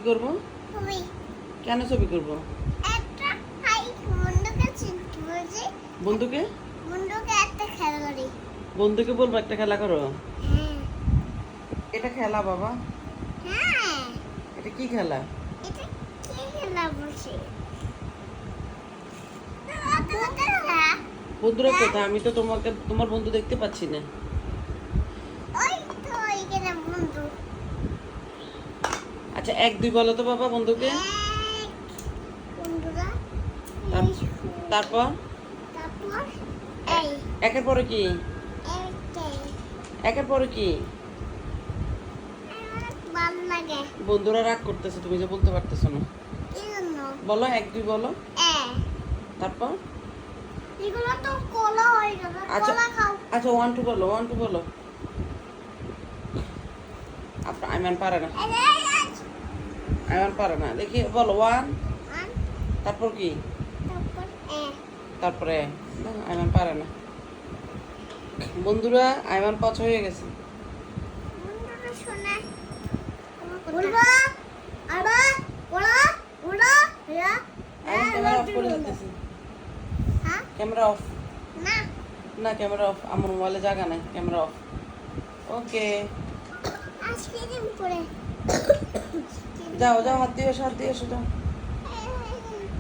করব? ছবি। কেন ছবি করব? একটা হাই বন্ধুকে চিনতে বলছি। বন্ধুকে? বন্ধুকে একটা খেলা করি। বন্ধুকে বলবো একটা খেলা করো? হ্যাঁ। এটা খেলা বাবা? হ্যাঁ। এটা কি খেলা? এটা কি খেলা বলছি? বন্ধুরা কোথায়? আমি তো তোমার বন্ধু দেখতে পাচ্ছি না। ওই তো ওইখানে বন্ধু। আচ্ছা 1 2 বলো তো বাবা বন্ধুকে। এক বন্ধুরা তারপর তারপর এই একের পরে কি? এইটাই একের পরে কি? আমার ভালো লাগে। বন্ধুরা রাগ করতেছে, তুমি যে বলতে পারতেছো না। কি জন্য? বলো 1 2 বলো। এ তারপর এগুলো তো কোলা হয়ে যাবে। আচ্ছা কোলা খাও। আচ্ছা 1 2 বলো, 1 2 বলো। আপনার আইমান পারে না। এই আইমান পারে না, দেখি বলো 1। আন তারপর কি? তারপর তারপরে না, আইমান পারে না। বন্ধুরা আইমান পাঁচ হয়ে গেছে। বন্ধুরা শোনা বলবো আবার ওলা ওলা ইয়া আইমান ক্যামেরা অফ করে দিতেছি। হ্যাঁ ক্যামেরা অফ। না না ক্যামেরা অফ, আমার মোবাইলে জায়গা নাই, ক্যামেরা অফ। ওকে আজকে দিন পরে যাও যাও, হাত দিয়ে এসো, হাত দিয়ে এসো, যাও।